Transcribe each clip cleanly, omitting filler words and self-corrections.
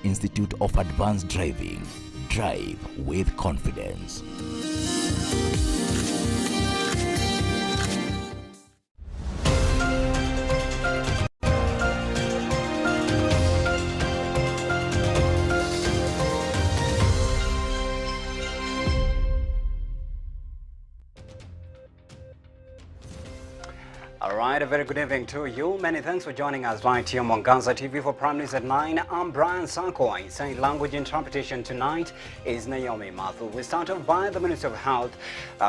Institute of Advanced Driving. Drive with confidence. Alright, a very good evening to you. Many thanks for joining us right here on Mwangaza TV for Prime News at 9. I'm Brian Sakwa. In sign language interpretation tonight is Naomi Mathu. We start off by the Minister of Health.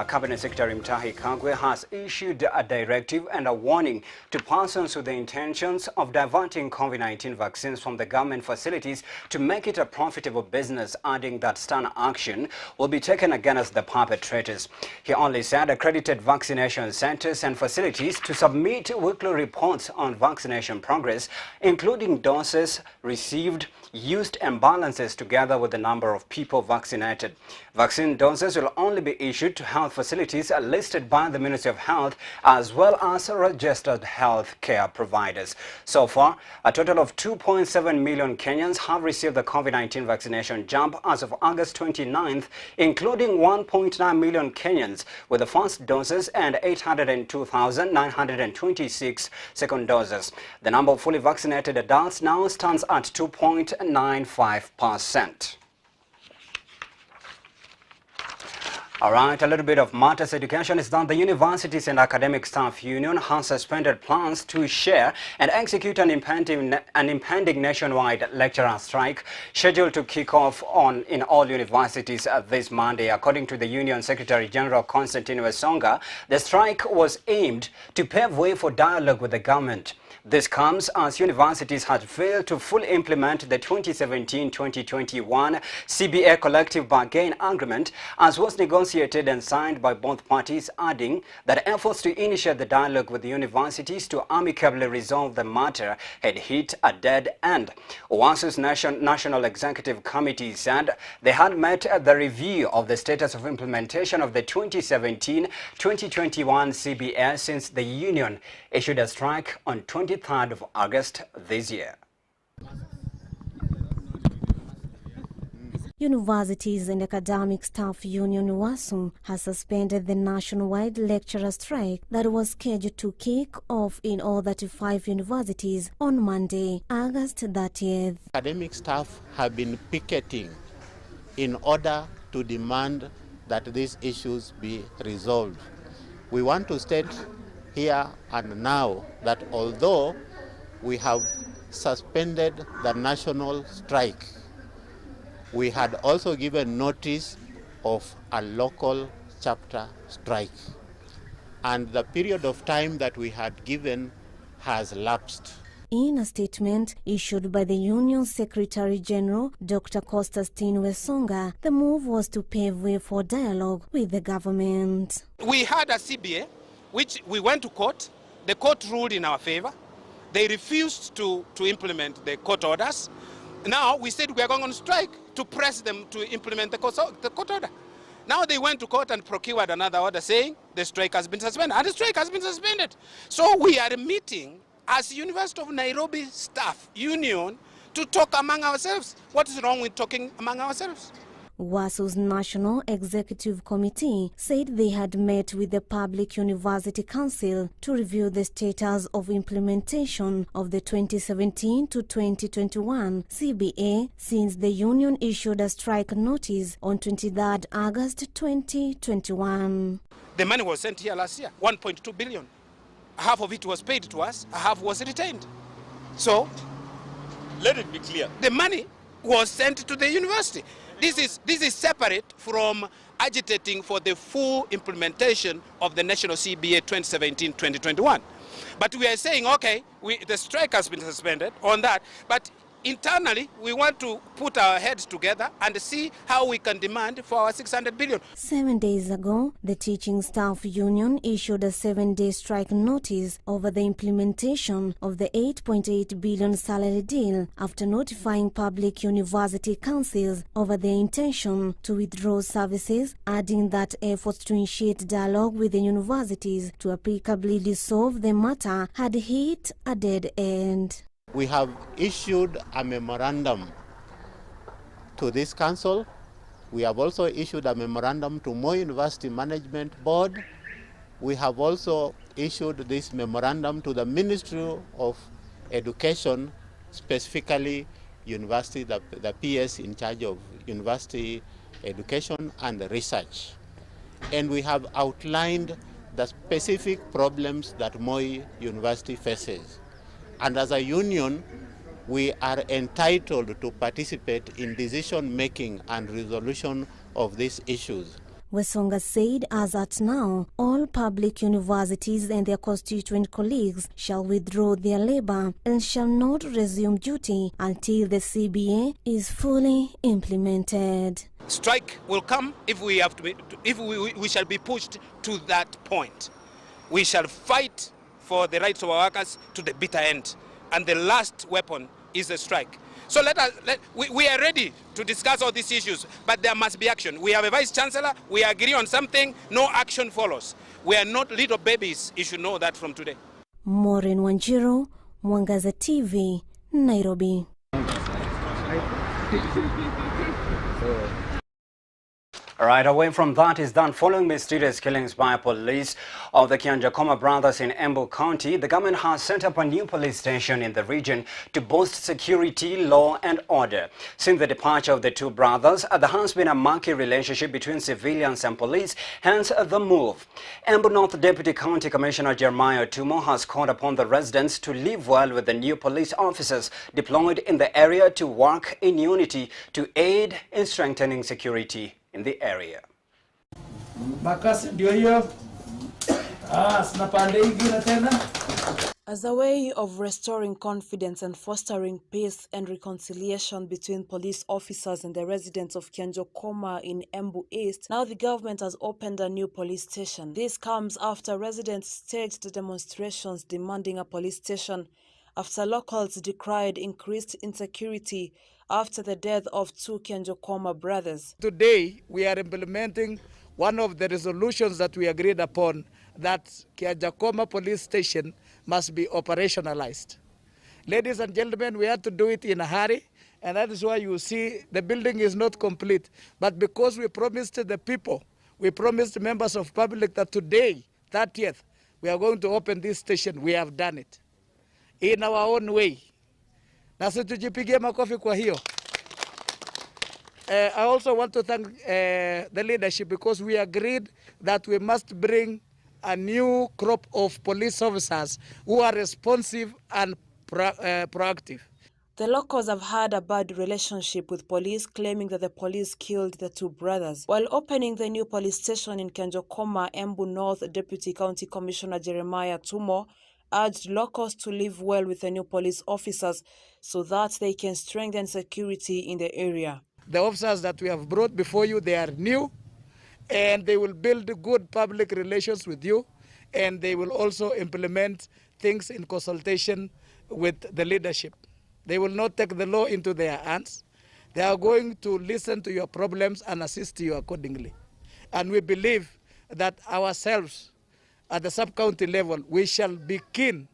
Cabinet Secretary Mutahi Kagwe has issued a directive and a warning to persons with the intentions of diverting COVID-19 vaccines from the government facilities to make it a profitable business, adding that stern action will be taken against the perpetrators. He only said accredited vaccination centers and facilities to submit weekly reports on vaccination progress, including doses received, used and balances together with the number of people vaccinated. Vaccine doses will only be issued to health facilities listed by the Ministry of Health as well as registered health care providers. So far, a total of 2.7 million Kenyans have received the COVID-19 vaccination jab as of August 29th, including 1.9 million Kenyans with the first doses and 802,926 second doses. The number of fully vaccinated adults now stands at 2.95%. All right, a little bit of matters education is done. The Universities and Academic Staff Union has suspended plans to share and execute an impending nationwide lecturer strike scheduled to kick off in all universities this Monday. According to the Union Secretary General Constantine Wasonga, the strike was aimed to pave way for dialogue with the government. This comes as universities had failed to fully implement the 2017-2021 CBA collective bargain agreement as was negotiated and signed by both parties, adding that efforts to initiate the dialogue with the universities to amicably resolve the matter had hit a dead end. OASU's National Executive Committee said they had met the review of the status of implementation of the 2017-2021 CBA since the union issued a strike on 23rd of August this year. Universities and Academic Staff Union WASU has suspended the nationwide lecturer strike that was scheduled to kick off in all 35 universities on Monday, August 30th. Academic staff have been picketing in order to demand that these issues be resolved. We want to state here and now that although we have suspended the national strike, we had also given notice of a local chapter strike, and the period of time that we had given has lapsed. In a statement issued by the Union Secretary General, Dr. Constantine Wasonga, the move was to pave way for dialogue with the government. We had a CBA, which we went to court. The court ruled in our favor. They refused to implement the court orders. Now we said we are going on strike to press them to implement the court order. Now they went to court and procured another order saying the strike has been suspended, and the strike has been suspended. So we are meeting as University of Nairobi Staff Union to talk among ourselves. What is wrong with talking among ourselves? WASU's National Executive Committee said they had met with the Public University Council to review the status of implementation of the 2017 to 2021 CBA since the union issued a strike notice on 23rd August 2021. The money was sent here last year, 1.2 billion. Half of it was paid to us, half was retained. So, let it be clear. The money was sent to the university. This is separate from agitating for the full implementation of the national CBA 2017-2021. But we are saying, okay, the strike has been suspended on that, but internally, we want to put our heads together and see how we can demand for our 600 billion. 7 days ago, the Teaching Staff Union issued a 7-day strike notice over the implementation of the 8.8 billion salary deal after notifying public university councils over their intention to withdraw services, adding that efforts to initiate dialogue with the universities to applicably resolve the matter had hit a dead end. We have issued a memorandum to this council. We have also issued a memorandum to Moi University Management Board. We have also issued this memorandum to the Ministry of Education, specifically university, the PS in charge of university education and research. And we have outlined the specific problems that Moi University faces. And as a union, we are entitled to participate in decision-making and resolution of these issues. Wesonga said as at now, all public universities and their constituent colleagues shall withdraw their labor and shall not resume duty until the CBA is fully implemented. Strike will come if we have to be, if we shall be pushed to that point. We shall fight for the rights of our workers to the bitter end, and the last weapon is a strike. So we are ready to discuss all these issues, but there must be action. We have a Vice Chancellor, we agree on something, no action follows. We are not little babies, you should know that from today. Maureen Wanjiru, Mwangaza TV, Nairobi. All right, away from that is done. Following mysterious killings by police of the Kianjakoma brothers in Embu County, the government has set up a new police station in the region to boost security, law and order. Since the departure of the two brothers, there has been a murky relationship between civilians and police, hence the move. Embu North Deputy County Commissioner Jeremiah Tumo has called upon the residents to live well with the new police officers deployed in the area to work in unity to aid in strengthening security in the area. As a way of restoring confidence and fostering peace and reconciliation between police officers and the residents of Kianjakoma in Embu East, now the government has opened a new police station. This comes after residents staged demonstrations demanding a police station after locals decried increased insecurity after the death of two Kianjakoma brothers. Today, we are implementing one of the resolutions that we agreed upon, that Kianjakoma police station must be operationalized. Ladies and gentlemen, we had to do it in a hurry, and that is why you see the building is not complete. But because we promised the people, we promised members of public that today, 30th, we are going to open this station. We have done it in our own way. I also want to thank the leadership, because we agreed that we must bring a new crop of police officers who are responsive and proactive. The locals have had a bad relationship with police, claiming that the police killed the two brothers. While opening the new police station in Kianjakoma, Embu North Deputy County Commissioner Jeremiah Tumo urged locals to live well with the new police officers so that they can strengthen security in the area. The officers that we have brought before you, they are new, and they will build good public relations with you, and they will also implement things in consultation with the leadership. They will not take the law into their hands. They are going to listen to your problems and assist you accordingly. And we believe that ourselves, at the sub-county level, we shall be keen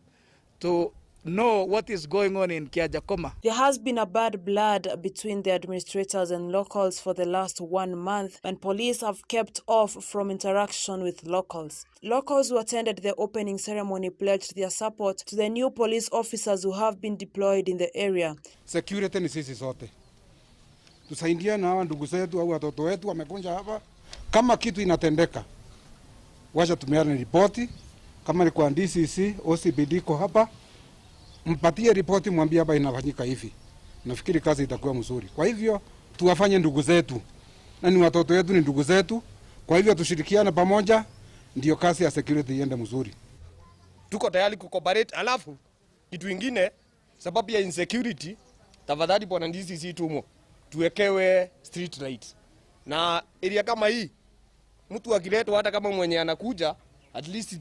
to know what is going on in Kianjakoma. There has been a bad blood between the administrators and locals for the last 1 month, and police have kept off from interaction with locals. Locals who attended the opening ceremony pledged their support to the new police officers who have been deployed in the area. Security ni sisi sote. Tusaidiane na hawa ndugu zetu au watoto wetu wamekuja hapa. Kama kitu inatendeka, wacha tumeane ripoti. Kama ni kwa DCC, OCBD ko hapa, mpatie ripoti, mwambie hapa inafanyika hivi. Nafikiri kazi itakuwa mzuri. Kwa hivyo tuwafanye ndugu zetu, na ni watoto wetu, ni ndugu zetu. Kwa hivyo tushirikiane pamoja, ndio kazi ya security iende mzuri. Tuko tayari kucooperate. Alafu kitu kingine, sababu ya insecurity, tafadhali bwana DCC Tumo, tuwekewe street lights. Na area kama hii, mtu akiletwa hata kama mwenye anakuja, at least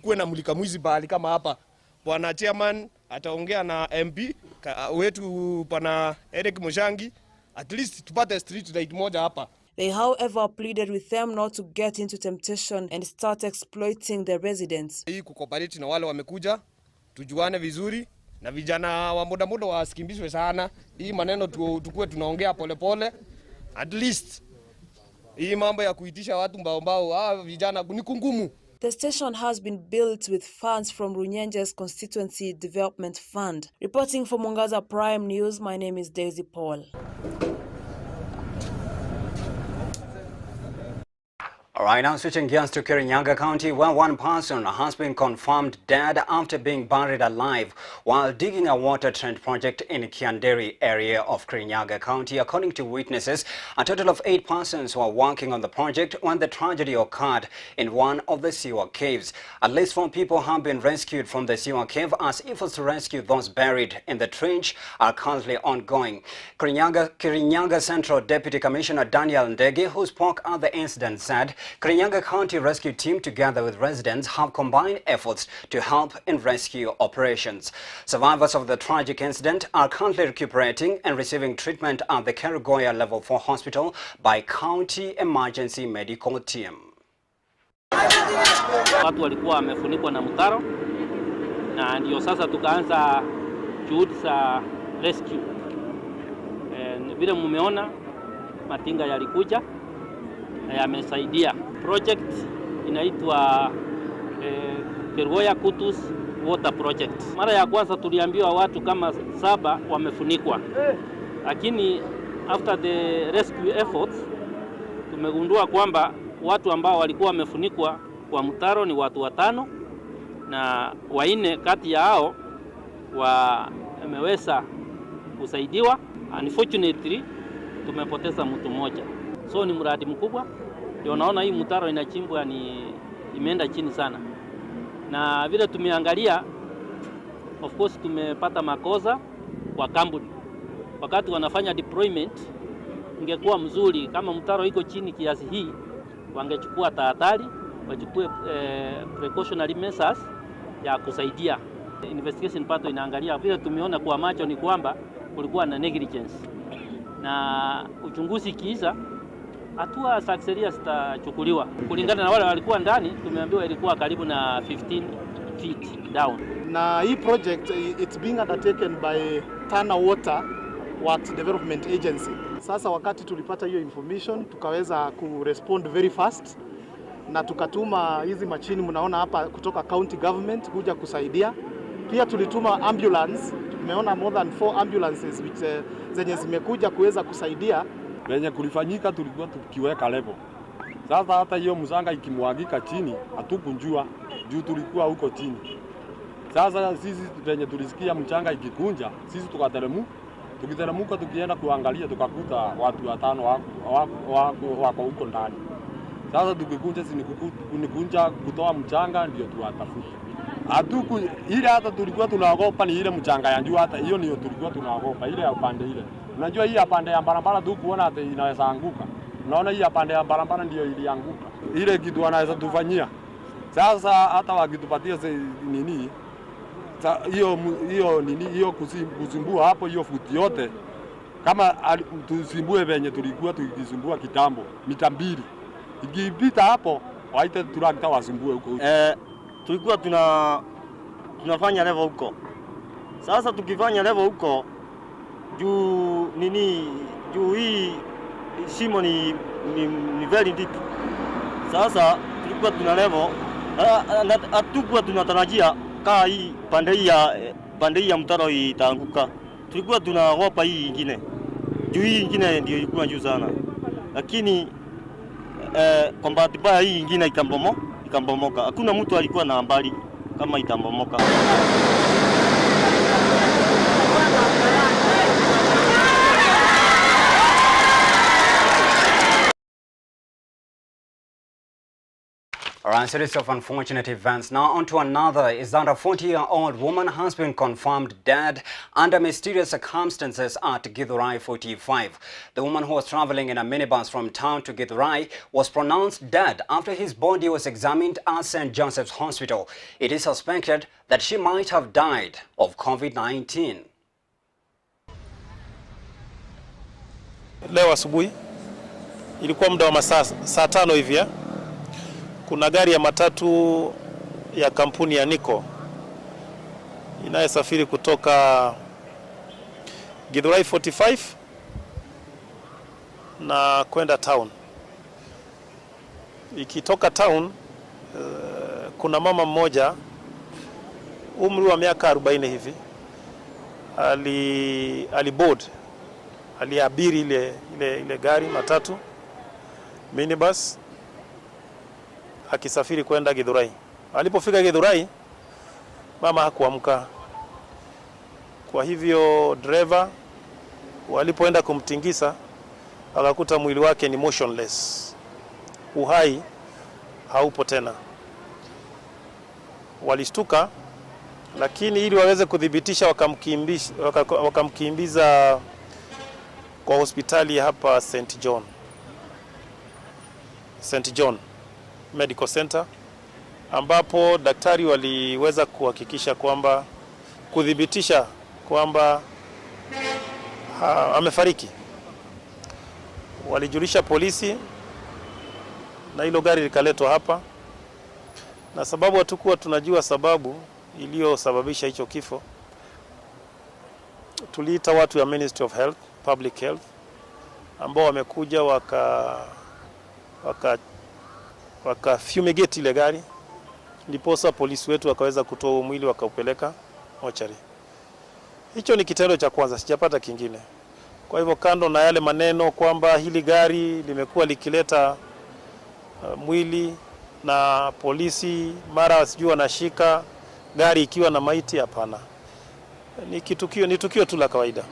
kuwe na mulika mwizi bahali kama hapa. Bwana chairman ataongea na MP wetu pana Eric Mushangi, at least tupate street light moja hapa. They, however, pleaded with them not to get into temptation and start exploiting the residents. Hii kucooperate na wale wamekuja, tujuane vizuri, na vijana wa muda wasikimbishwe sana. Hii maneno tukue tunaongea pole pole. At least hii mambo ya kuitisha watu mbao vijana ni kungumu. The station has been built with funds from Runyenje's Constituency Development Fund. Reporting for Mwangaza Prime News, my name is Daisy Paul. All right, now switching gears to Kirinyaga County, where one person has been confirmed dead after being buried alive while digging a water treatment project in Kianderi area of Kirinyaga County. According to witnesses, a total of 8 persons were working on the project when the tragedy occurred in one of the Siwa caves. At least 4 people have been rescued from the Siwa cave, as efforts to rescue those buried in the trench are currently ongoing. Kirinyaga Central Deputy Commissioner Daniel Ndege, who spoke at the incident, said Kirinyaga County Rescue Team, together with residents, have combined efforts to help in rescue operations. Survivors of the tragic incident are currently recuperating and receiving treatment at the Kerugoya Level 4 Hospital by County Emergency Medical Team. Watu walikuwa wamefunikwa na mtaro, na ndio sasa tukaanza juhudi za rescue. Vile mumeona matinga yalikuja na yamesaidia. Project inaitwa Kerugoya Kutus Water Project. Mara ya kwanza tuliambiwa watu kama 7 wamefunikwa, lakini after the rescue efforts tumegundua kwamba watu ambao walikuwa wamefunikwa kwa mtaro ni watu 5, na 4 kati ya hao wameweza kusaidiwa. Unfortunately tumepoteza mtu mmoja. So ni mradi mkubwa. Ndio naona hii mtaro inachimbwa imeenda chini sana. Na vile tumeangalia, of course tumepata makosa kwa kampuni. Wakati wanafanya deployment, ingekuwa mzuri kama mtaro iko chini kiasi hii, wangechukua tahadhari, wachukue precautionary measures ya kusaidia. Investigation pato inaangalia, vile tumeona kwa macho ni kwamba kulikuwa na negligence. Na uchunguzi kiisa, hatua za kisheria zitachukuliwa. Kulingana na wale walikuwa ndani, tumeambiwa ilikuwa karibu na 15 feet down. Na hii project it's being undertaken by Tana Water Development Agency. Sasa wakati tulipata hiyo information, tukaweza kurespond very fast na tukatuma hizi machini mnaona hapa kutoka county government kuja kusaidia. Pia tulituma ambulance. Tumeona more than 4 ambulances which zenye zimekuja kuweza kusaidia. Venye kulifanyika tulikuwa tukiweka level. Sasa hata hiyo msanga ikimwagika chini hatukunjua juu tulikuwa huko chini. Sasa sisi venye tulisikia mchanga ikikunja, sisi tukiteremka tukienda kuangalia tukakuta watu 5 wako huko ndani. Sasa tukikunja kunikunja kutoa mchanga ndio tuwatafuta. Ile hata tulikuwa tunaogopa ni ile mchanga ya juu, hata hiyo ndio tulikuwa tunaogopa ile ya upande ile. Unajua hii upande ya barabara tu kuona hata inaweza anguka. Unaona hii upande ya barabara ndio ilianguka. Ile kitu wanaweza tufanyia. Sasa hata wakitupatia nini? Hiyo kusimbua hapo hiyo futi yote. Kama tusimbue venye tulikuwa tukisumbua kitambo mita 2. Ikipita hapo waite turakta wasimbue huko. Tulikuwa tunafanya level huko. Sasa tukifanya level huko juu hii shimo ni very deep. Sasa tulikuwa tuna level hatukuwa tunatarajia kaa hii pande hii ya mtaro itaanguka. Tulikuwa tunaogopa hii nyingine. Juu hii nyingine ndio ilikuwa juu sana. Lakini kwa bahati mbaya hii nyingine ikambomoka. Hakuna mtu alikuwa na habari kama itambomoka. A series of unfortunate events. Now on to another is that a 40-year-old woman has been confirmed dead under mysterious circumstances at Githurai 45. The woman who was traveling in a minibus from town to Githurai was pronounced dead after his body was examined at St. Joseph's Hospital. It is suspected that she might have died of Covid-19. Leo asubuhi ilikuwa muda wa saa 5 hivi. Kuna gari ya matatu ya kampuni ya Niko inayosafiri kutoka Githurai 45 na kwenda town. Ikitoka town, kuna mama mmoja umri wa miaka 40 hivi aliabiri ile gari matatu minibus akisafiri kwenda Githurai. Alipofika Githurai, mama hakuamka. Kwa hivyo driver walipoenda kumtingisa, akakuta mwili wake ni motionless. Uhai haupo tena. Walishtuka, lakini ili waweze kudhibitisha wakamkimbiza kwa hospitali hapa St. John Medical Center, ambapo daktari waliweza kuhakikisha kwamba kudhibitisha kwamba amefariki. Walijulisha polisi na hilo gari likaletwa hapa, na sababu hatukuwa tunajua sababu iliyosababisha hicho kifo. Tuliita watu ya Ministry of Health, Public Health, ambao wamekuja waka fumigate ile gari, ndiposa polisi wetu wakaweza kutoa mwili wakaupeleka mochari. Hicho ni kitendo cha kwanza, sijapata kingine. Kwa hivyo kando na yale maneno kwamba hili gari limekuwa likileta mwili na polisi mara sijui wanashika gari ikiwa na maiti, hapana. Ni tukio tu la kawaida.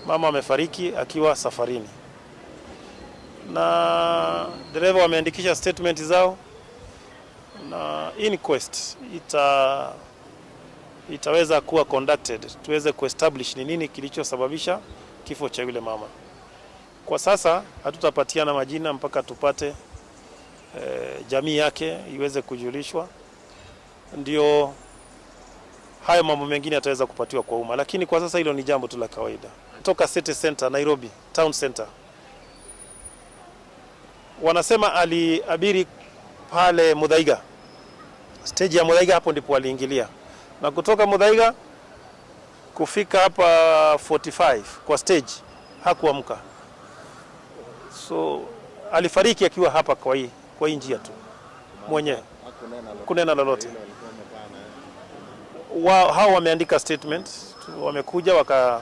Mama amefariki akiwa safarini, na dereva wameandikisha statement zao, na inquest itaweza kuwa conducted tuweze kuestablish ni nini kilichosababisha kifo cha yule mama. Kwa sasa hatutapatiana majina mpaka tupate jamii yake iweze kujulishwa, ndio hayo mambo mengine yataweza kupatiwa kwa umma, lakini kwa sasa hilo ni jambo tu la kawaida. Toka City Center, Nairobi Town Center, wanasema aliabiri pale Muthaiga, stage ya Muthaiga, hapo ndipo aliingilia, na kutoka Muthaiga kufika hapa 45 kwa stage hakuamka. So alifariki akiwa hapa kwa hii njia tu mwenyewe, kunena lolote. Hao wameandika statement, wamekuja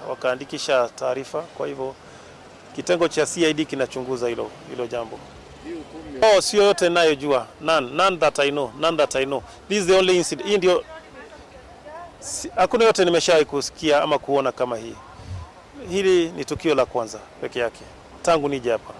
wakaandikisha taarifa. Kwa hivyo kitengo cha CID kinachunguza hilo jambo. Sio yote ninayojua, none that I know. This is the only incident. Hii ndio, hakuna yote nimeshawahi kusikia ama kuona kama hii. Hili ni tukio la kwanza peke yake tangu nije hapa.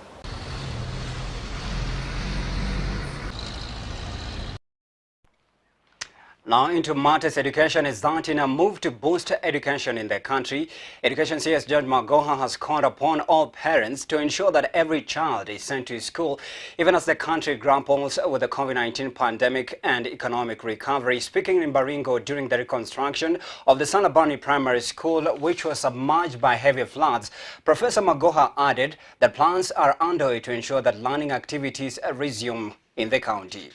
Now into matters education is that in a move to boost education in the country, Education CS Judge Mwangaza has called upon all parents to ensure that every child is sent to school, even as the country grapples with the Covid-19 pandemic and economic recovery. Speaking in Baringo during the reconstruction of the Sanabani Primary School, which was submerged by heavy floods, Professor Mwangaza added that plans are underway to ensure that learning activities resume in the county.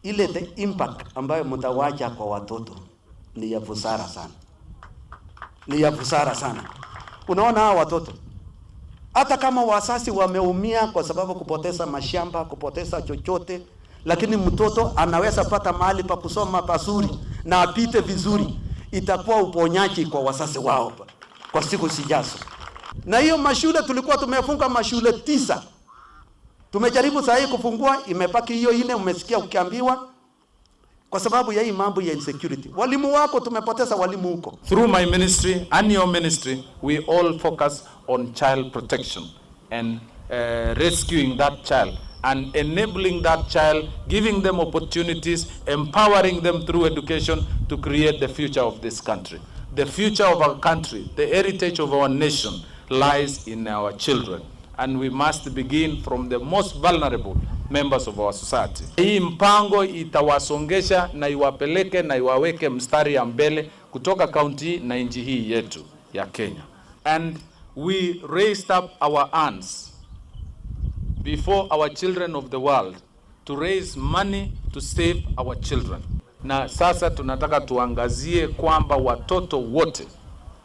Ile the impact ambayo mtawacha kwa watoto ni ya busara sana. Unaona hawa watoto, hata kama wazazi wameumia kwa sababu kupoteza mashamba, kupoteza chochote, lakini mtoto anaweza pata mahali pa kusoma pazuri na apite vizuri, itakuwa uponyaji kwa wazazi wao kwa siku zijazo. Na hiyo mashule tulikuwa tumefunga mashule 9. Tumejaribu sasa kufungua, imebaki hiyo ile umesikia ukiambiwa, kwa sababu ya hii mambo ya insecurity. Walimu wako tumepoteza walimu huko. Through my ministry and your ministry, we all focus on child protection and rescuing that child and enabling that child, giving them opportunities, empowering them through education to create the future of this country. The future of our country, the heritage of our nation lies in our children. And we must begin from the most vulnerable members of our society. Hii mpango itawasongesha na iwapeleke na iwaweke mstari ya mbele kutoka county na nchi hii yetu ya Kenya. And we raised up our hands before our children of the world to raise money to save our children. Na sasa tunataka tuangazie kwamba watoto wote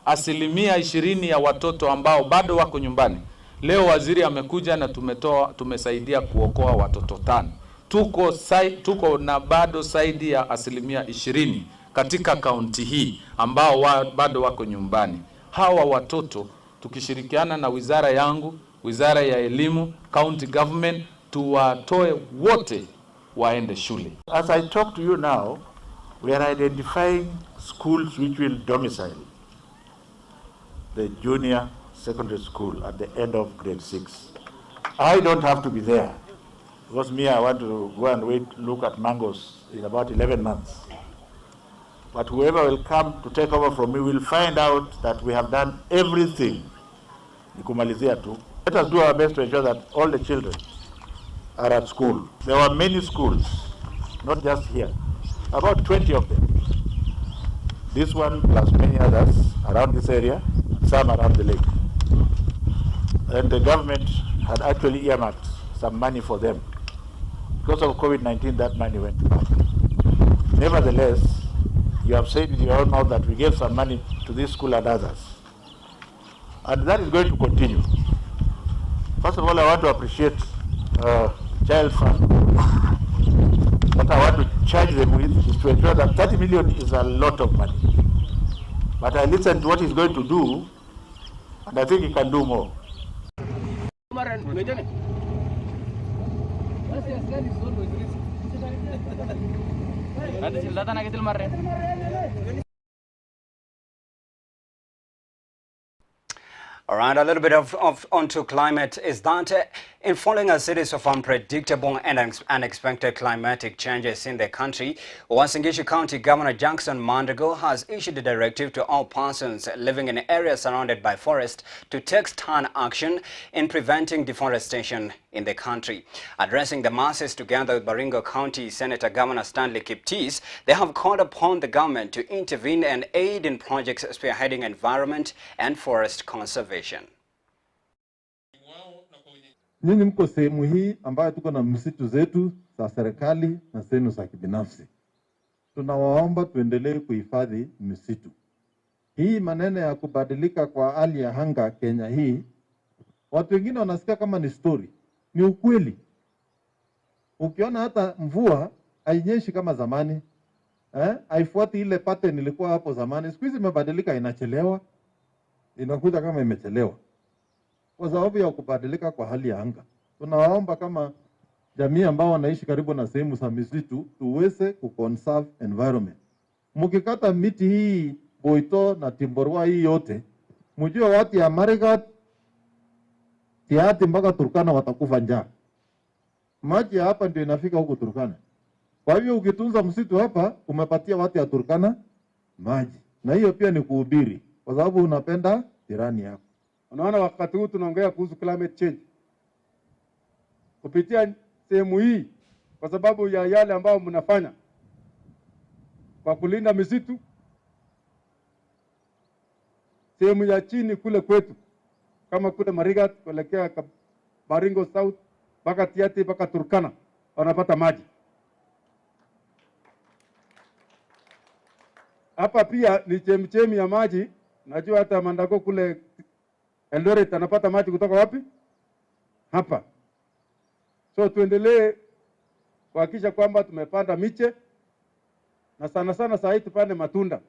asilimia 20 ya watoto ambao bado wako nyumbani. Leo waziri amekuja na tumesaidia kuokoa watoto 5. Tuko na bado zaidi ya asilimia 20 katika kaunti hii ambao bado wako nyumbani. Hawa watoto tukishirikiana na wizara yangu, wizara ya elimu, county government, tuwatoe wote waende shule. As I talk to you now, we are identifying schools which will domicile the junior secondary school at the end of grade 6. I don't have to be there because I want to go and look at mangoes in about 11 months. But whoever will come to take over from me will find out that we have done everything. Let us do our best to ensure that all the children are at school. There were many schools, not just here, about 20 of them. This one plus many others around this area, some around the lake. And the government had actually earmarked some money for them. Because of COVID-19, that money went back. Nevertheless, you have said in your own mouth that we gave some money to this school and others. And that is going to continue. First of all, I want to appreciate Child Fund. What I want to charge them with is to ensure that 30 million is a lot of money. But I listened to what he's going to do, and I think he can do more. All right, a little bit of onto climate is that in following a series of unpredictable and unexpected climatic changes in the country, Uasin Gishu County Governor Jackson Mandago has issued a directive to all persons living in areas surrounded by forest to take stern action in preventing deforestation in the country. Addressing the masses together with Baringo County Senator Governor Stanley Kiptis, they have called upon the government to intervene and aid in projects spearheading environment and forest conservation. Nyinyi mko sehemu hii ambayo tuko na msitu zetu za serikali na zenu za kibinafsi. Tunawaomba tuendelee kuhifadhi msitu. Hii maneno ya kubadilika kwa hali ya anga Kenya hii, watu wengine wanasikia kama ni story. Ni ukweli. Ukiona hata mvua hainyeshi kama zamani, haifuati ile pattern ilikuwa hapo zamani. Siku hizi imebadilika, inachelewa. Inakuja kama imechelewa. Kwa sababu ya kubadilika kwa hali ya anga. Tunawaomba kama jamii ambao wanaishi karibu na sehemu za misitu tuweze kuconserve environment. Mkikata miti hii Boito na Timborwa hii yote, mjue watu ya Marigat Tiati mpaka Turkana watakufa njaa. Maji hapa ndio inafika huko Turkana. Kwa hivyo ukitunza msitu hapa umepatia watu ya Turkana maji. Na hiyo pia ni kuhubiri kwa sababu unapenda jirani yako. Unaona wakati huu tunaongea kuhusu climate change. Kupitia sehemu hii kwa sababu ya yale ambayo mnafanya kwa kulinda misitu. Sehemu ya chini kule kwetu kama kule Marigat kuelekea Baringo South mpaka Tiati mpaka Turkana wanapata maji. Hapa pia ni chemchemi ya maji. Najua hata Mandago kule Eldoret anapata maji kutoka wapi? Hapa. So tuendelee kuhakikisha kwamba tumepanda miche na sana sana saa hii tupande matunda.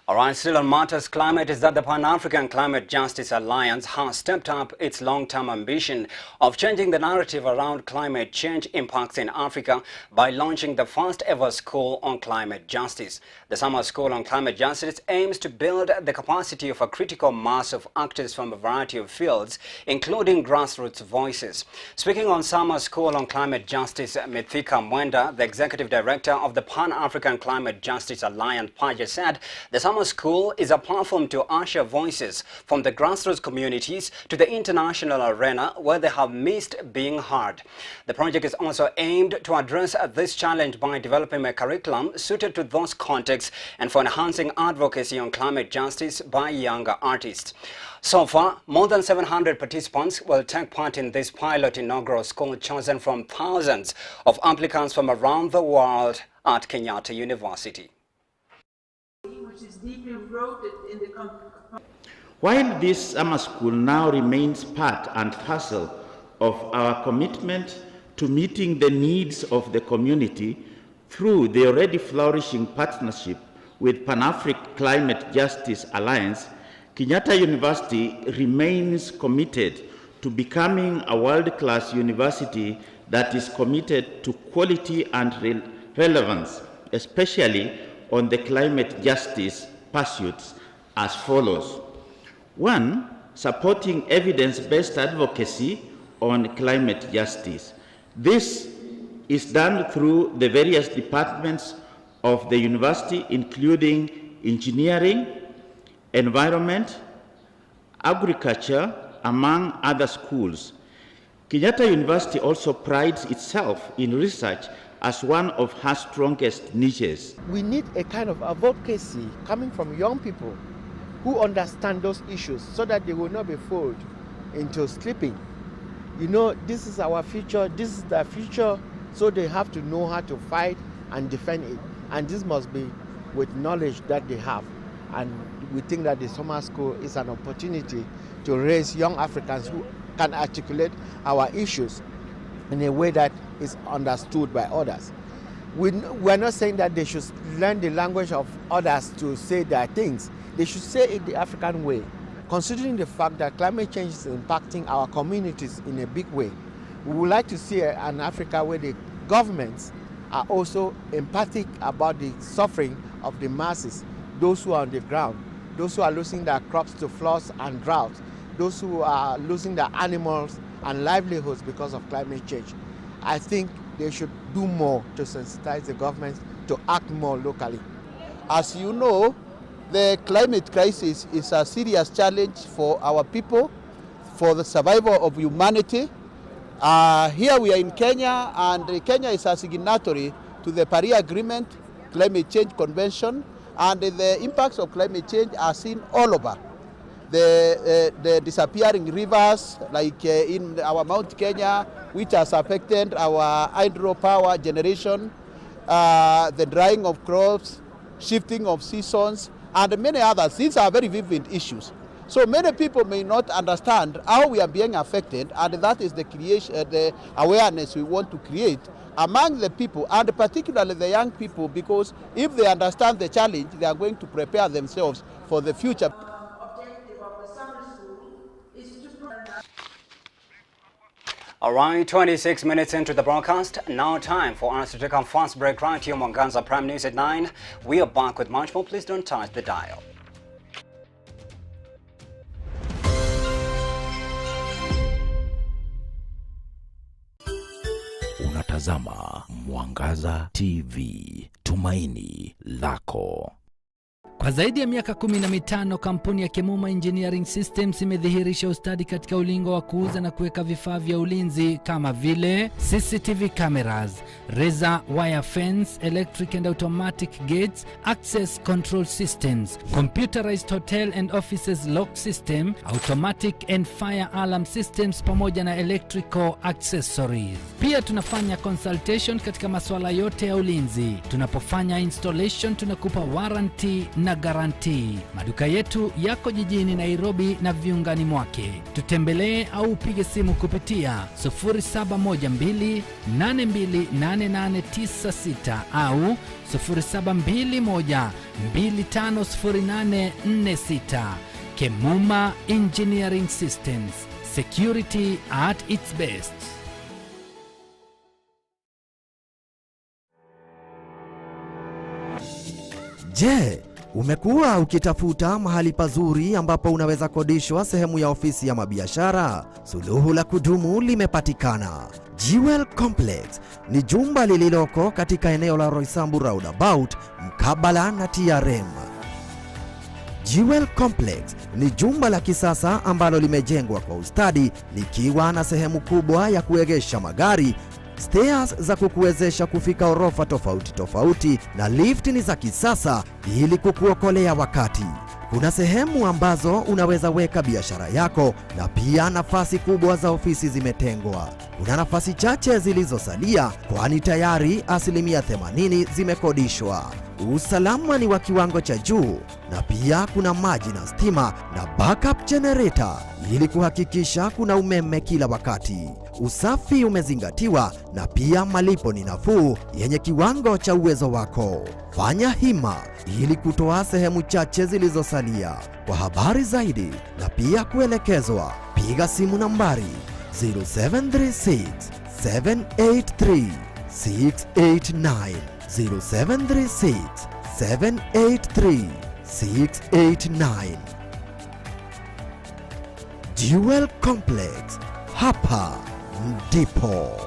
All right, still on matters climate is that the Pan-African Climate Justice Alliance has stepped up its long-term ambition of changing the narrative around climate change impacts in Africa by launching the first ever school on climate justice. The Summer School on Climate Justice aims to build the capacity of a critical mass of actors from a variety of fields, including grassroots voices. Speaking on Summer School on Climate Justice, Mithika Mwenda, the Executive Director of the Pan-African Climate Justice Alliance, PAJA, said the Summer School is a platform to usher voices from the grassroots communities to the international arena where they have missed being heard. The project is also aimed to address this challenge by developing a curriculum suited to those contexts and for enhancing advocacy on climate justice by younger artists. So far, more than 700 participants will take part in this pilot inaugural school chosen from thousands of applicants from around the world at Kenyatta University. is deeply rooted in the country. While this summer school now remains part and parcel of our commitment to meeting the needs of the community through the already flourishing partnership with Pan-African Climate Justice Alliance, Kenyatta University remains committed to becoming a world-class university that is committed to quality and relevance, especially on the climate justice pursuits, as follows. 1. Supporting evidence-based advocacy on climate justice. This is done through the various departments of the university, including engineering, environment, agriculture, among other schools. Kenyatta University also prides itself in research as one of her strongest niches. We need a kind of advocacy coming from young people who understand those issues so that they will not be fooled into sleeping. You know, this is our future, this is their future, so they have to know how to fight and defend it. And this must be with knowledge that they have. And we think that the summer school is an opportunity to raise young Africans who can articulate our issues in a way that is understood by others. We're not saying that they should learn the language of others to say their things. They should say it the African way. Considering the fact that climate change is impacting our communities in a big way, we would like to see an Africa where the governments are also empathic about the suffering of the masses, those who are on the ground, those who are losing their crops to floods and droughts, those who are losing their animals and livelihoods because of climate change. I think they should do more to sensitize the government to act more locally. As you know, the climate crisis is a serious challenge for our people, for the survival of humanity. Here we are in Kenya, and Kenya is a signatory to the Paris Agreement, Climate Change Convention, and the impacts of climate change are seen all over. The disappearing rivers, like in our Mount Kenya, which has affected our hydropower generation, the drying of crops, shifting of seasons, and many others. These are very vivid issues. So many people may not understand how we are being affected, and that is the awareness we want to create among the people, and particularly the young people, because if they understand the challenge, they are going to prepare themselves for the future. All right, 26 minutes into the broadcast. Now time for us to take our first break right here on Mwangaza Prime News at 9. We are back with much more. Please don't touch the dial. Unatazama Mwangaza TV, tumaini lako. Kwa zaidi ya miaka 15 kampuni ya Kemuma Engineering Systems imedhihirisha ustadi katika ulingo wa kuuza na kuweka vifaa vya ulinzi kama vile CCTV cameras, razor wire fence, electric and automatic gates, access control systems, computerized hotel and offices lock system, automatic and fire alarm systems pamoja na electrical accessories. Pia tunafanya consultation katika masuala yote ya ulinzi. Tunapofanya installation tunakupa warranty na guarantee. Maduka yetu yako jijini Nairobi na viungani mwake. Tutembelee au upige simu kupitia 0712828896 au 0721250846. Kemuma Engineering Systems. Security at its best. Je, umekuwa ukitafuta mahali pazuri ambapo unaweza kodishwa sehemu ya ofisi ya mabiashara? Suluhu la kudumu limepatikana. Jewel Complex ni jumba lililoko katika eneo la Roysambu Roundabout mkabala na TRM. Jewel Complex ni jumba la kisasa ambalo limejengwa kwa ustadi likiwa na sehemu kubwa ya kuegesha magari, stairs za kukuwezesha kufika orofa tofauti tofauti, na lift ni za kisasa ili kukuokolea wakati. Kuna sehemu ambazo unaweza weka biashara yako, na pia nafasi kubwa za ofisi zimetengwa. Kuna nafasi chache zilizosalia kwani tayari 80% zimekodishwa. usalama ni wa kiwango cha juu, na pia kuna maji na stima na backup generator ili kuhakikisha kuna umeme kila wakati. Usafi umezingatiwa na pia malipo ni nafuu yenye kiwango cha uwezo wako. Fanya hima ili kutoa sehemu chache zilizosalia. Kwa habari zaidi na pia kuelekezwa, piga simu nambari 0736 783 689, 0736 783 689. Jewel Complex, hapa ndipo.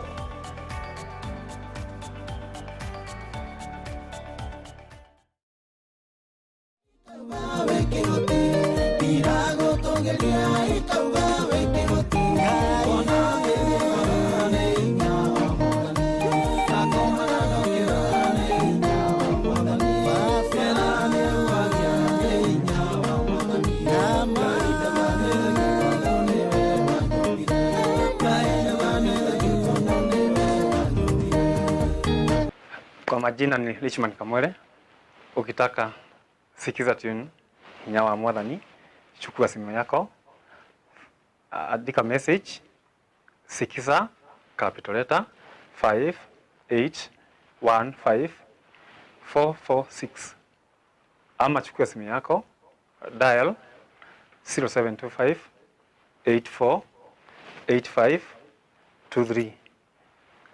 Kwa majina ni Richman Kamwele. Ukitaka sikiza tune Nyawa Mwadhani, chukua simu yako, andika message, sikiza capital letter 5815446, ama chukua simu yako, dial 0725 848523,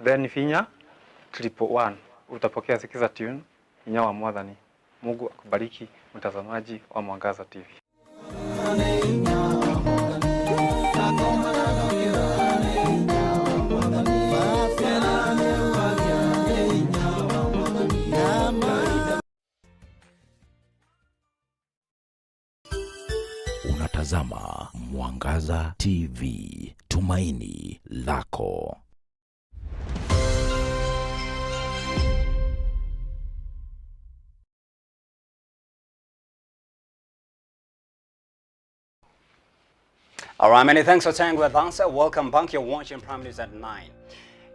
then finya 111. Utapokea sikiza tune Nyawa Mwadhani. Mungu akubariki mtazamaji wa Mwangaza TV. Unatazama Mwangaza TV, tumaini lako. All right, many thanks for staying with us. Welcome back. You're watching Prime News at 9.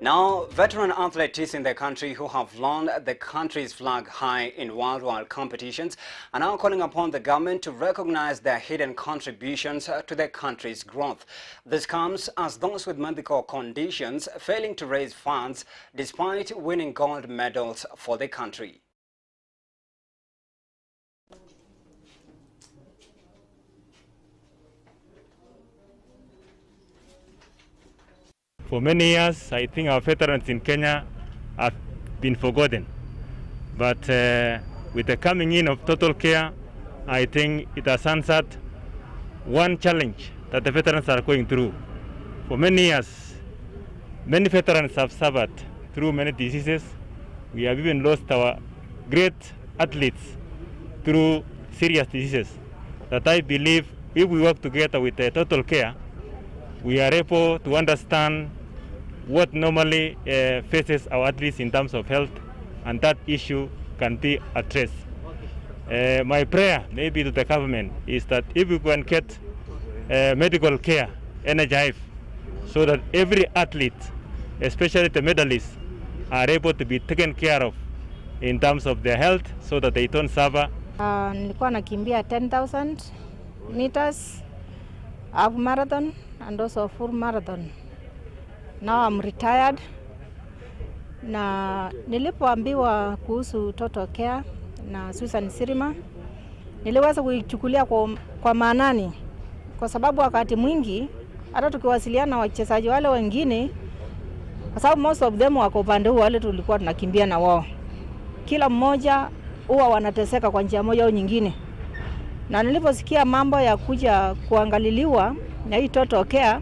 Now, veteran athletes in the country who have flown the country's flag high in worldwide competitions are now calling upon the government to recognize their hidden contributions to the country's growth. This comes as those with medical conditions failing to raise funds despite winning gold medals for the country. For many years, I think our veterans in Kenya have been forgotten. But with the coming in of Total Care, I think it has answered one challenge that the veterans are going through. For many years, many veterans have suffered through many diseases. We have even lost our great athletes through serious diseases that I believe if we work together with the Total Care, we are able to understand what normally faces our athletes in terms of health, and that issue can be addressed. My prayer maybe to the government is that if we can get medical care energized so that every athlete, especially the medalists, are able to be taken care of in terms of their health so that they don't suffer. Nilikuwa nakimbia 10,000 meters, half marathon and also full marathon. Now I'm retired. Na nilipoambiwa kuhusu Total Care na Susan Sirima, niliweza kuichukulia kwa maanani, kwa sababu wakati mwingi hata tukiwasiliana na wachezaji wale wengine, kwa sababu most of them wako upande huu wale tulikuwa tunakimbia na wao, kila mmoja huwa wanateseka kwa njia moja au nyingine. Na niliposikia mambo ya kuja kuangaliliwa na hii Total Care,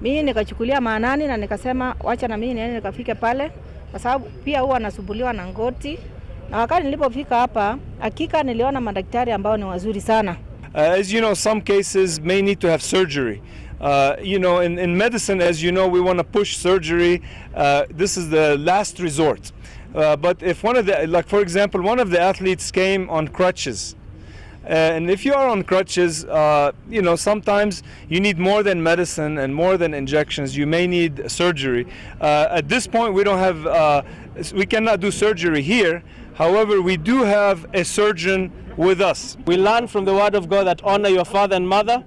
mimi nikachukulia maanani na nikasema wacha na mimi niende nikafike pale, kwa sababu pia huwa nasumbuliwa na ngoti. Na wakati nilipofika hapa, hakika niliona madaktari ambao ni wazuri sana. As you know, some cases may need to have surgery. You know, in medicine, as you know, we want to push surgery. This is the last resort. But if one of the, like for example, one of the athletes came on crutches, And if you are on crutches, you know, sometimes you need more than medicine and more than injections. You may need surgery. At this point, we don't have, we cannot do surgery here. However, we do have a surgeon with us. We learn from the word of God that honor your father and mother,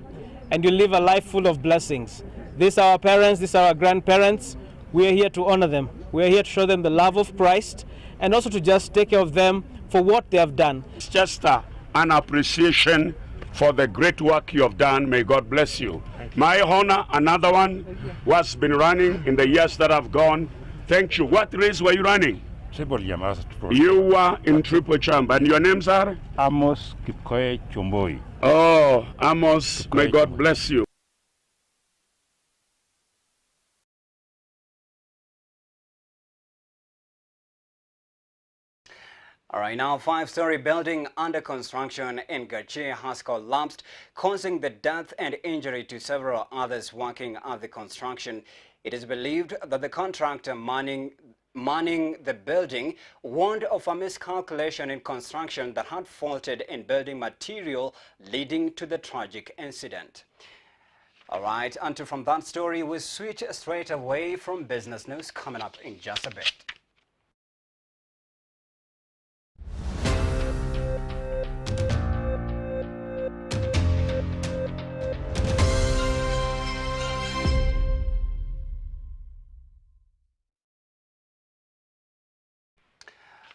and you live a life full of blessings. These are our parents, these are our grandparents. We are here to honor them. We are here to show them the love of Christ and also to just take care of them for what they have done. It's just an appreciation for the great work you have done. May God bless you. My honor, another one, what's been running in the years that have gone. Thank you. What race were you running? You were in Triple Champ. And your names are? Amos Kipkoe Chomboi. Oh, Amos, may God bless you. All right, now a five-story building under construction in Gachi has collapsed, causing the death and injury to several others working at the construction. It is believed that the contractor manning the building warned of a miscalculation in construction that had faulted in building material, leading to the tragic incident. All right, and from that story, we switch straight away from business news coming up in just a bit.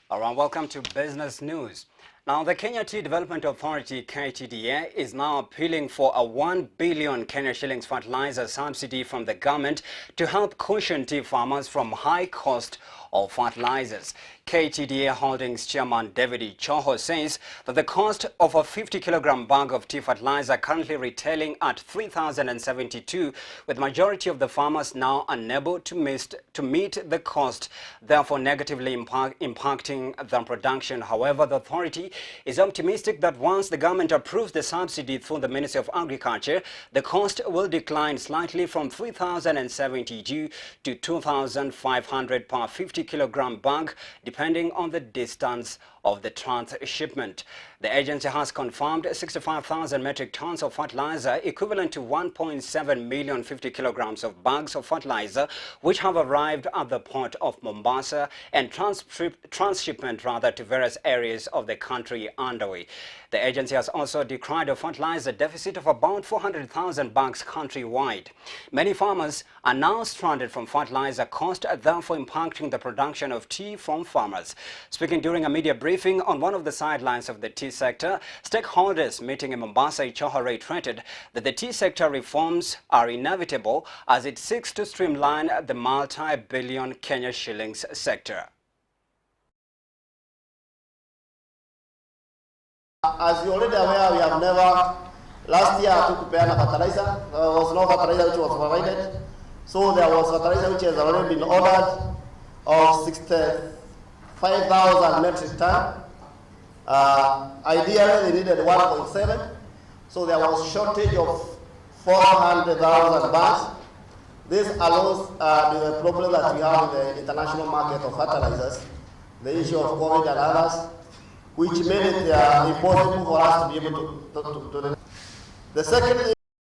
All right, welcome to Business News. Now, the Kenya Tea Development Authority, KTDA, is now appealing for a 1 billion Kenya shillings fertilizer subsidy from the government to help cushion tea farmers from high cost of fertilizers. KTDA Holdings Chairman David Choho says that the cost of a 50-kilogram bag of tea fertilizer currently retailing at 3,072, with majority of the farmers now unable to meet the cost, therefore negatively impacting the production. However, the authority is optimistic that once the government approves the subsidy through the Ministry of Agriculture, the cost will decline slightly from 3,072 to 2,500 per 50-kilogram bag, depending on the distance of the transshipment. The agency has confirmed 65,000 metric tons of fertilizer, equivalent to 1.7 million 50 kilograms of bags of fertilizer, which have arrived at the port of Mombasa, and transshipment to various areas of the country underway. The agency has also decried a fertilizer deficit of about 400,000 bags countrywide. Many farmers are now stranded from fertilizer cost, therefore impacting the production of tea from farmers. Speaking during a media briefing on one of the sidelines of the tea sector, stakeholders meeting in Mombasa, Choho reiterated that the tea sector reforms are inevitable as it seeks to streamline the multi-billion Kenya shillings sector. As you're already aware, we have never, last year to prepare a fertilizer. There was no fertilizer which was provided. So there was fertilizer which has already been ordered of 65,000 metric ton. Ideally, they needed 1.7. So there was shortage of 400,000 bags. This allows the problem that we have in the international market of fertilizers, the issue of COVID and others, which made it impossible for us to be able to. The second